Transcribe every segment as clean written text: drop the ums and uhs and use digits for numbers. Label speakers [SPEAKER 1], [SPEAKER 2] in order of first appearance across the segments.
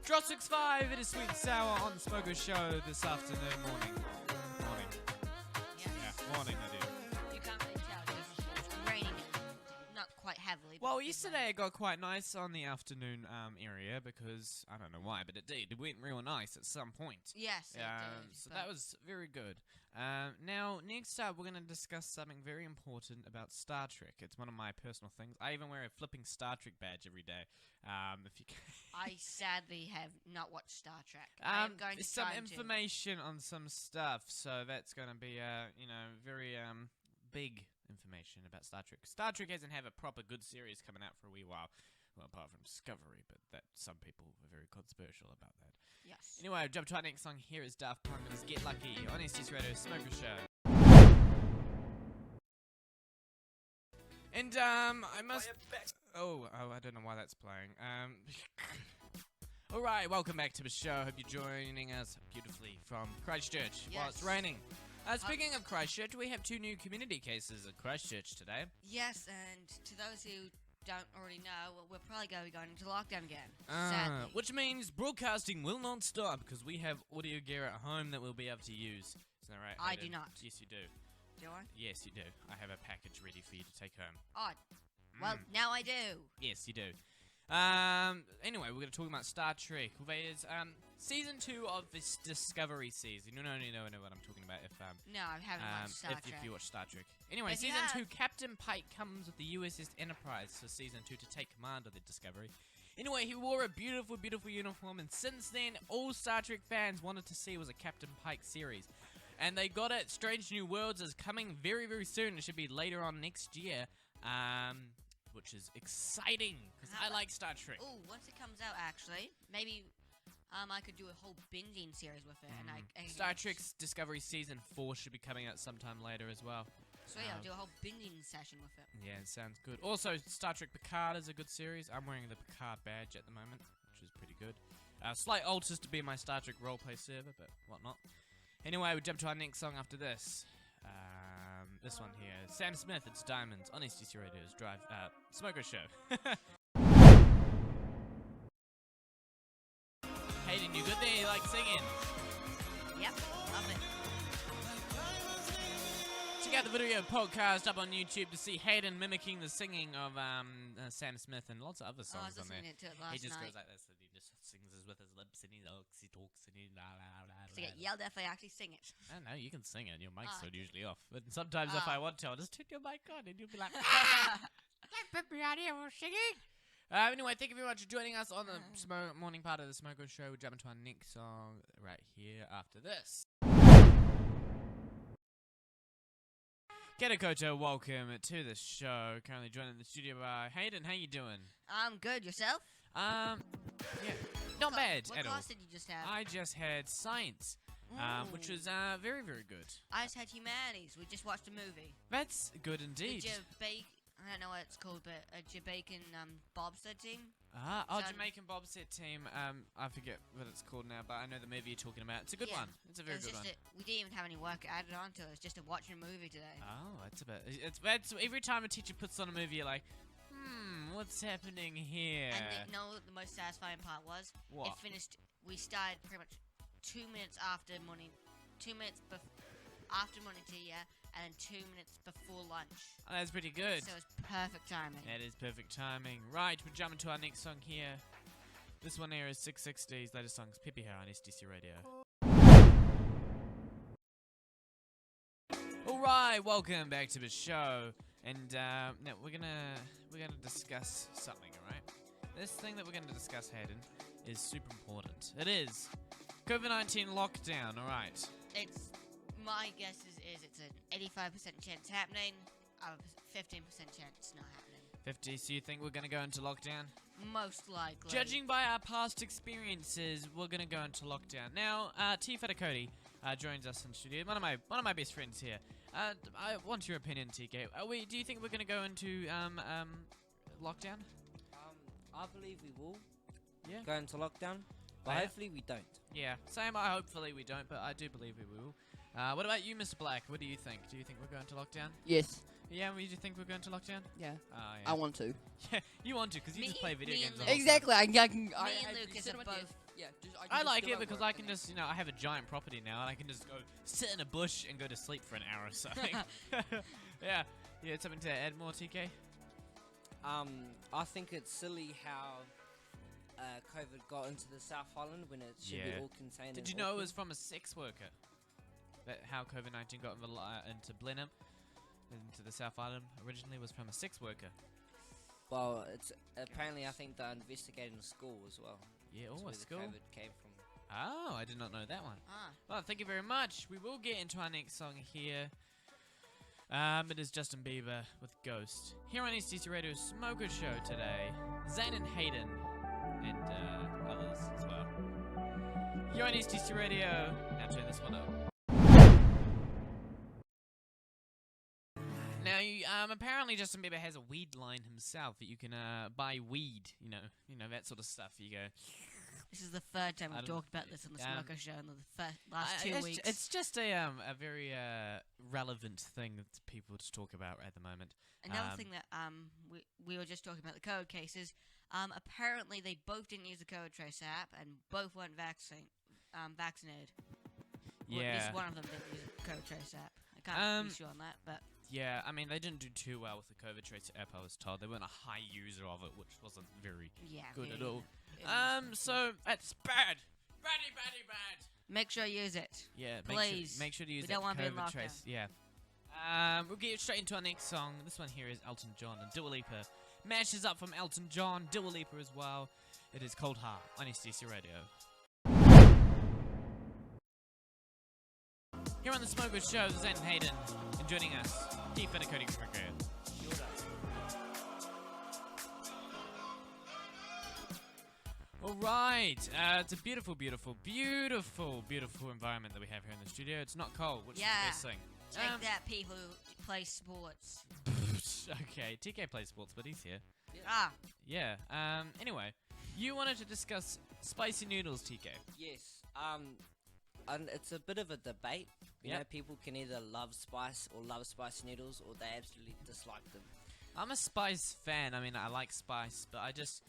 [SPEAKER 1] Drop 65, it is Sweet and Sour on the Smoker Show this afternoon, morning. Yeah, morning, I do.
[SPEAKER 2] You can't really tell because it's raining, not quite heavily.
[SPEAKER 1] Well, yesterday it got quite nice on the afternoon area because, I don't know why, but it did. It went real nice at some point.
[SPEAKER 2] Yes, it did.
[SPEAKER 1] So that was very good. Now, next up, we're going to discuss something very important about Star Trek. It's one of my personal things. I even wear a flipping Star Trek badge every day. If you can.
[SPEAKER 2] I sadly have not watched Star Trek. I'm going to
[SPEAKER 1] some
[SPEAKER 2] try
[SPEAKER 1] information on some stuff, so that's going to be, very big information about Star Trek. Star Trek hasn't had a proper good series coming out for a wee while. Well, apart from Discovery, but that some people are very controversial about that.
[SPEAKER 2] Yes.
[SPEAKER 1] Anyway, jump to our next song. Here is Daft Punk's Get Lucky on STS Radio Smoker Show. And, I must... Oh, I don't know why that's playing. Alright, welcome back to the show. Hope you're joining us beautifully from Christchurch while it's raining. Speaking of Christchurch, we have 2 new community cases at Christchurch today.
[SPEAKER 2] Yes, and to those who don't already know, we're probably going to be going into lockdown again, sadly.
[SPEAKER 1] Which means broadcasting will not stop because we have audio gear at home that we'll be able to use. Is that right?
[SPEAKER 2] I do not.
[SPEAKER 1] Yes, you do.
[SPEAKER 2] Do I?
[SPEAKER 1] Yes, you do. I have a package ready for you to take home.
[SPEAKER 2] Oh, well, now I do.
[SPEAKER 1] Yes, you do. Anyway, we're going to talk about Star Trek. There's, Season 2 of this Discovery season. You don't know what I'm talking about if,
[SPEAKER 2] No, I haven't watched Star Trek.
[SPEAKER 1] If you watch Star Trek. Anyway,
[SPEAKER 2] If you
[SPEAKER 1] Season
[SPEAKER 2] have-
[SPEAKER 1] 2, Captain Pike comes with the USS Enterprise for Season 2 to take command of the Discovery. Anyway, he wore a beautiful, beautiful uniform, and since then, all Star Trek fans wanted to see was a Captain Pike series. And they got it. Strange New Worlds is coming very, very soon. It should be later on next year, which is exciting, because I like Star Trek.
[SPEAKER 2] Oh, once it comes out, actually, maybe I could do a whole binging series with it. And I
[SPEAKER 1] Star Trek's Discovery Season 4 should be coming out sometime later as well.
[SPEAKER 2] So yeah, I'll do a whole binging session with it.
[SPEAKER 1] Yeah, it sounds good. Also, Star Trek Picard is a good series. I'm wearing the Picard badge at the moment, which is pretty good. Slight alters to be my Star Trek roleplay server, but whatnot. Anyway, we'll jump to our next song after this. This one here, Sam Smith, It's Diamonds, on STC Radio's Smoker Show. Hayden, you good there? You like singing?
[SPEAKER 2] Yep, love it.
[SPEAKER 1] Check out the video podcast up on YouTube to see Hayden mimicking the singing of Sam Smith and lots of other songs
[SPEAKER 2] I was
[SPEAKER 1] on there.
[SPEAKER 2] listening to it last
[SPEAKER 1] He just
[SPEAKER 2] night.
[SPEAKER 1] goes like this, and he just sings with his lips, and he talks, and he la la la la.
[SPEAKER 2] To get yelled at if I actually sing it.
[SPEAKER 1] I don't know, you can sing it, your mic's so usually off. But sometimes if I want to, I'll just turn your mic on, and you'll be like, don't put me out here while singing. Anyway, thank you very much for joining us on the morning part of the Smoker Show. We'll jump into our next song right here after this. Kia ora koutou, welcome to the show. Currently joined in the studio by Hayden. How you doing?
[SPEAKER 2] I'm good. Yourself?
[SPEAKER 1] Yeah, not bad
[SPEAKER 2] What
[SPEAKER 1] at all.
[SPEAKER 2] class did you just have?
[SPEAKER 1] I just had science, which was very, very good.
[SPEAKER 2] I just had humanities. We just watched a movie.
[SPEAKER 1] That's good indeed.
[SPEAKER 2] I don't know what it's called, but a Jamaican bobsled team.
[SPEAKER 1] Jamaican bobsled team. I forget what it's called now, but I know the movie you're talking about. It's a good one. It's a very good one.
[SPEAKER 2] We didn't even have any work added onto it. It's just a watching a movie today.
[SPEAKER 1] Oh, it's a bit. It's every time a teacher puts on a movie, you're like, what's happening here?
[SPEAKER 2] And you know what the most satisfying part was?
[SPEAKER 1] What?
[SPEAKER 2] It finished. We started pretty much 2 minutes after morning. 2 minutes after morning tea, yeah, and 2 minutes before lunch.
[SPEAKER 1] Oh, that's pretty good.
[SPEAKER 2] So it's perfect timing.
[SPEAKER 1] That is perfect timing. Right, we're jumping to our next song here. This one here is 660's latest songs, Pippi here on SDC Radio. Alright, welcome back to the show. And now we're gonna discuss something, alright? This thing that we're gonna discuss, Hayden, is super important. It is COVID-19 lockdown, alright?
[SPEAKER 2] My guess is it's an 85% chance happening, a 15% chance not happening.
[SPEAKER 1] 50, so you think we're going to go into lockdown?
[SPEAKER 2] Most likely.
[SPEAKER 1] Judging by our past experiences, we're going to go into lockdown. Now, T. Fedicodi joins us in the studio, one of my best friends here. I want your opinion, TK. Do you think we're going to go into lockdown?
[SPEAKER 3] I believe we will
[SPEAKER 1] Yeah.
[SPEAKER 3] go into lockdown, but hopefully we don't.
[SPEAKER 1] Yeah, same. Hopefully we don't, but I do believe we will. What about you, Mr. Black? What do you think? Do you think we're going to lockdown?
[SPEAKER 4] Yes,
[SPEAKER 1] Yeah, did you think we're going to lockdown?
[SPEAKER 4] Yeah.
[SPEAKER 1] Oh, yeah.
[SPEAKER 4] I want to.
[SPEAKER 1] Yeah, you want to, because you
[SPEAKER 2] Me-
[SPEAKER 1] just play video
[SPEAKER 2] me
[SPEAKER 1] games
[SPEAKER 2] and
[SPEAKER 1] all the time.
[SPEAKER 4] Exactly. I can.
[SPEAKER 2] Me and Lucas are both.
[SPEAKER 4] Yeah.
[SPEAKER 1] I like it because I can just, I have a giant property now, and I can just go sit in a bush and go to sleep for an hour or something. Yeah. Yeah, something to add more, TK?
[SPEAKER 3] I think it's silly how COVID got into the South Island when it should be
[SPEAKER 1] Yeah.
[SPEAKER 3] all contained.
[SPEAKER 1] Did
[SPEAKER 3] in
[SPEAKER 1] you know it
[SPEAKER 3] Auckland.
[SPEAKER 1] was from a sex worker? That how COVID-19 got into Blenheim, into the South Island, originally was from a sex worker.
[SPEAKER 3] Well, it's apparently I think they're investigating a school as well.
[SPEAKER 1] Yeah,
[SPEAKER 3] That's
[SPEAKER 1] oh,
[SPEAKER 3] where
[SPEAKER 1] a
[SPEAKER 3] the
[SPEAKER 1] school.
[SPEAKER 3] COVID came from.
[SPEAKER 1] Oh, I did not know that one.
[SPEAKER 2] Ah.
[SPEAKER 1] Well, thank you very much. We will get into our next song here. It is Justin Bieber with Ghost. Here on STC Radio's Smoker Show today, Zain and Hayden, and others as well. Here on STC Radio, now turn this one up. Now, apparently Justin Bieber has a weed line himself that you can buy weed, you know that sort of stuff. You go.
[SPEAKER 2] This is the third time
[SPEAKER 1] I
[SPEAKER 2] we've
[SPEAKER 1] don't-
[SPEAKER 2] talked about this on the Smoker Show in the last
[SPEAKER 1] I-
[SPEAKER 2] 2
[SPEAKER 1] it's,
[SPEAKER 2] weeks.
[SPEAKER 1] It's just a very relevant thing that people to talk about at the moment.
[SPEAKER 2] Another thing that we were just talking about the COVID cases. Apparently they both didn't use the COVID Trace app and both weren't vaccinated. Well, at
[SPEAKER 1] Yeah.
[SPEAKER 2] least one of them didn't use the COVID Trace app. I can't be sure on that, but
[SPEAKER 1] Yeah, I mean, they didn't do too well with the COVID Tracer app, I was told. They weren't a high user of it, which wasn't very
[SPEAKER 2] yeah,
[SPEAKER 1] good at
[SPEAKER 2] very-
[SPEAKER 1] all.
[SPEAKER 2] it was-
[SPEAKER 1] So, that's bad. Bad.
[SPEAKER 2] make sure you use it.
[SPEAKER 1] Yeah,
[SPEAKER 2] Please.
[SPEAKER 1] make sure to use
[SPEAKER 2] We
[SPEAKER 1] that
[SPEAKER 2] don't wanna be in
[SPEAKER 1] COVID
[SPEAKER 2] lockdown.
[SPEAKER 1] Trace. Yeah. We'll get straight into our next song. This one here is Elton John and Dua Lipa. Mashes up from Elton John, Dua Lipa as well. It is Cold Heart on STC Radio. Here on the Smokers Show, Zain and Hayden, and joining us, Keith and Cody Cricket. Alright, it's a beautiful environment that we have here in the studio. It's not cold, which is
[SPEAKER 2] Yeah.
[SPEAKER 1] the best thing.
[SPEAKER 2] Take that, people who play sports.
[SPEAKER 1] Okay, TK plays sports, but he's here.
[SPEAKER 2] Ah,
[SPEAKER 1] Yeah, anyway, you wanted to discuss spicy noodles, TK.
[SPEAKER 3] Yes. And it's a bit of a debate. You
[SPEAKER 1] Yep.
[SPEAKER 3] know, people can either love spice or love spicy noodles, or they absolutely dislike them.
[SPEAKER 1] I'm a spice fan. I mean, I like spice, but I just,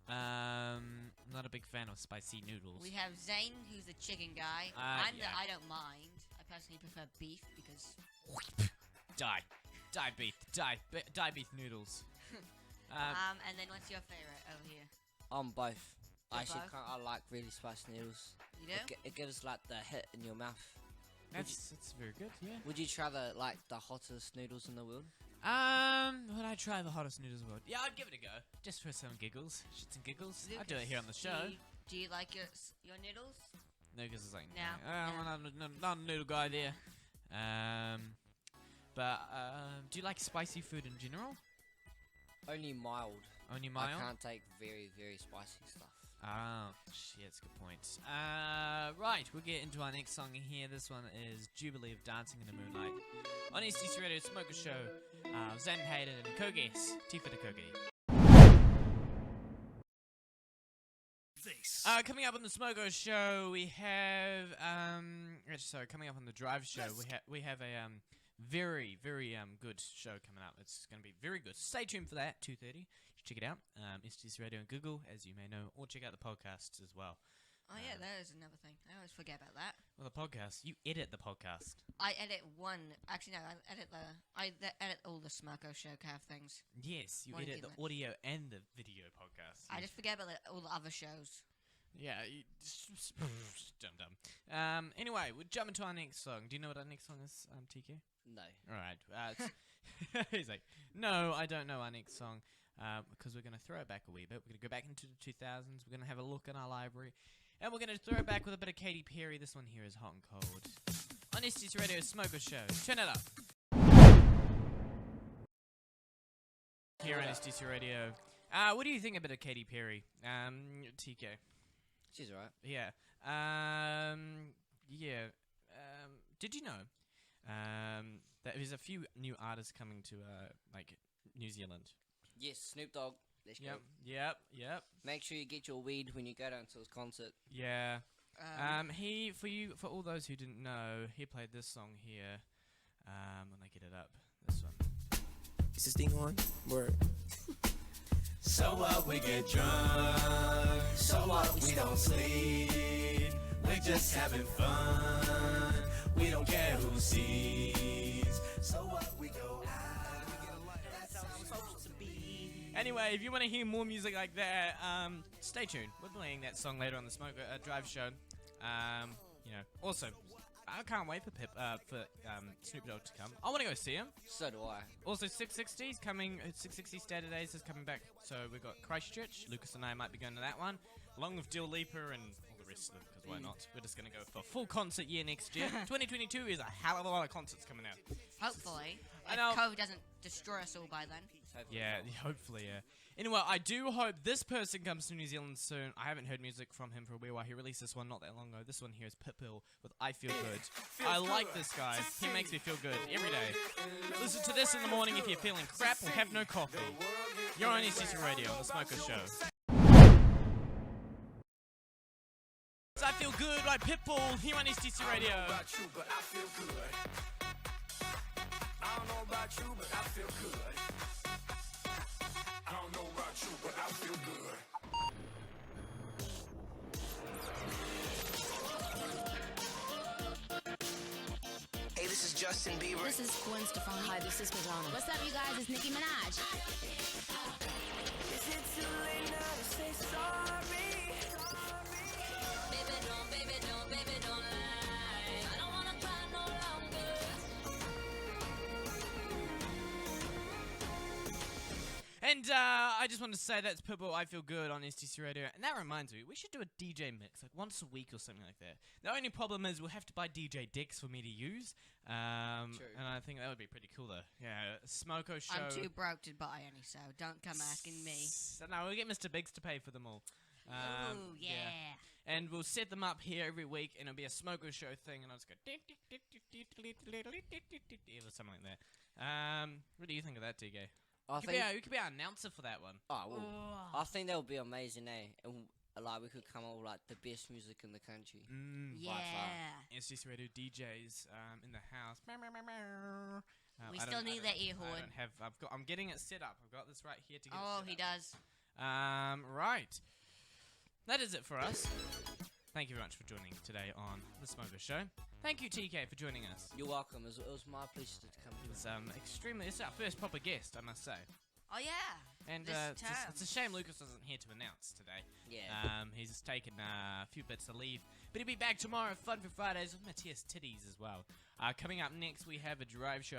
[SPEAKER 1] not a big fan of spicy noodles.
[SPEAKER 2] we have Zane, who's the chicken guy.
[SPEAKER 1] Yeah.
[SPEAKER 2] I don't mind. I personally prefer beef because
[SPEAKER 1] Die beef noodles.
[SPEAKER 2] and then what's your favorite over here?
[SPEAKER 3] I'm both.
[SPEAKER 2] You're
[SPEAKER 3] I actually
[SPEAKER 2] both?
[SPEAKER 3] I like really spicy noodles.
[SPEAKER 2] You do?
[SPEAKER 3] It gives like the hit in your mouth.
[SPEAKER 1] That's very good. Yeah.
[SPEAKER 3] Would you try the hottest noodles in the world?
[SPEAKER 1] Would I try the hottest noodles in the world? Yeah, I'd give it a go, just for some giggles, shits and giggles. I'd do it here on the show.
[SPEAKER 2] Do you like your noodles?
[SPEAKER 1] No, because it's like,
[SPEAKER 2] No,
[SPEAKER 1] I'm not a noodle guy there. Do you like spicy food in general?
[SPEAKER 3] Only mild.
[SPEAKER 1] Only mild?
[SPEAKER 3] I can't take very, very spicy stuff.
[SPEAKER 1] Oh, shit, that's a good point. Right, we'll get into our next song here. This one is Jubilee of Dancing in the Moonlight. On STC Radio Smoker Show, Zain and Hayden and co-guest, Tifa the co-guest. Coming up on the Smoker Show, we have, coming up on the Drive Show, we have a, very, very, good show coming up. It's going to be very good. Stay tuned for that, 2:30. Check it out. STC Radio and Google, as you may know, or check out the podcasts as well.
[SPEAKER 2] Oh yeah, that is another thing. I always forget about that.
[SPEAKER 1] Well, the podcast, you edit the podcast.
[SPEAKER 2] I edit one. Actually, no, I edit all the Smirko Show kind of things.
[SPEAKER 1] Yes, you
[SPEAKER 2] One
[SPEAKER 1] edit the
[SPEAKER 2] gimmick.
[SPEAKER 1] audio and the video podcast.
[SPEAKER 2] I just forget about all the other shows.
[SPEAKER 1] Yeah, dumb. Anyway, we'll jump into our next song. Do you know what our next song is, TK?
[SPEAKER 3] No.
[SPEAKER 1] Alright, he's like, no, I don't know our next song, because we're going to throw it back a wee bit. We're going to go back into the 2000s, we're going to have a look in our library, and we're going to throw it back with a bit of Katy Perry. This one here is Hot and Cold. On STC Radio Smoker Show. Turn it up. Here on STC Radio. What do you think about Katy Perry? TK?
[SPEAKER 3] She's alright.
[SPEAKER 1] Yeah. Did you know that there's a few new artists coming to New Zealand?
[SPEAKER 3] Yes, Snoop Dogg. Let's go.
[SPEAKER 1] Yep.
[SPEAKER 3] Make sure you get your weed when you go down to his concert.
[SPEAKER 1] Yeah. For all those who didn't know, he played this song here. When I get it up, this one.
[SPEAKER 4] Is this thing on? Word.
[SPEAKER 5] So what, we get drunk. So what, we don't sleep. We're just having fun. We don't care who sees. So what, we go out. That's how it's supposed to be.
[SPEAKER 1] Anyway, if you want to hear more music like that, stay tuned. We're playing that song later on the Smoke Drive show. Also, I can't wait for Snoop Dogg to come. I want to go see him.
[SPEAKER 3] So do I.
[SPEAKER 1] Also, 660's coming. 660 Saturdays is coming back. So we got Christchurch. Lucas and I might be going to that one, along with Dua Lipa and all the rest of them. Because why not? We're just gonna go for a full concert year next year. 2022 is a hell of a lot of concerts coming out.
[SPEAKER 2] Hopefully.
[SPEAKER 1] I
[SPEAKER 2] If
[SPEAKER 1] know.
[SPEAKER 2] COVID doesn't destroy us all by then.
[SPEAKER 1] Yeah, hopefully, yeah. Anyway, I do hope this person comes to New Zealand soon. I haven't heard music from him for a wee while. He released this one not that long ago. This one here is Pitbull with I Feel Good. I like this guy. He makes me feel good every day. Listen to this in the morning if you're feeling crap or have no coffee. You're on STC Radio on The Smoker Show. I Feel Good by Pitbull here on STC Radio.
[SPEAKER 5] I don't know about you, but I feel good. I don't know about you, but I feel good. I don't know about you, but I feel good.
[SPEAKER 6] Hey, this is Justin Bieber.
[SPEAKER 7] This is Gwen Stefani. Hi, this is Madonna. What's up, you guys? It's Nicki Minaj.
[SPEAKER 6] Is it too late now to say sorry?
[SPEAKER 7] Baby, don't lie. I don't wanna cry no longer.
[SPEAKER 1] And I just wanted to say that's Pitbull, I Feel Good on STC Radio. And that reminds me, we should do a DJ mix, like once a week or something like that. The only problem is we'll have to buy DJ decks for me to use.
[SPEAKER 3] True.
[SPEAKER 1] And I think that would be pretty cool though. Yeah, Smoko Show.
[SPEAKER 2] I'm too broke to buy any, so don't come asking me.
[SPEAKER 1] So no, we'll get Mr. Biggs to pay for them all.
[SPEAKER 2] Ooh, yeah.
[SPEAKER 1] And we'll set them up here every week, and it'll be a Smoko Show thing, and I'll just go or something like that. What do you think of that, TK?
[SPEAKER 3] I
[SPEAKER 1] You
[SPEAKER 3] think.
[SPEAKER 1] could be our announcer for that one.
[SPEAKER 3] Oh, well, I think that would be amazing, eh? And like we could come up with like the best music in the country.
[SPEAKER 2] Yeah.
[SPEAKER 1] STC Radio DJs in the house.
[SPEAKER 2] We
[SPEAKER 1] I
[SPEAKER 2] still
[SPEAKER 1] don't-
[SPEAKER 2] need
[SPEAKER 1] I
[SPEAKER 2] that
[SPEAKER 1] don't-
[SPEAKER 2] ear horn.
[SPEAKER 1] I don't have. I'm getting it set up. I've got this right here to get.
[SPEAKER 2] Oh,
[SPEAKER 1] it set
[SPEAKER 2] he
[SPEAKER 1] up.
[SPEAKER 2] does.
[SPEAKER 1] Right. That is it for us. Thank you very much for joining today on The Smoker Show. Thank you, TK, for joining us.
[SPEAKER 3] You're welcome. It was my pleasure to come
[SPEAKER 1] It
[SPEAKER 3] here.
[SPEAKER 1] was extremely. It's our first proper guest, I must say.
[SPEAKER 2] Oh, yeah.
[SPEAKER 1] And
[SPEAKER 2] This
[SPEAKER 1] it's a shame Lucas wasn't here to announce today.
[SPEAKER 3] Yeah.
[SPEAKER 1] He's taken a few bits of leave, but he'll be back tomorrow. Fun for Fridays with Matthias Titties as well. Coming up next, we have a drive show.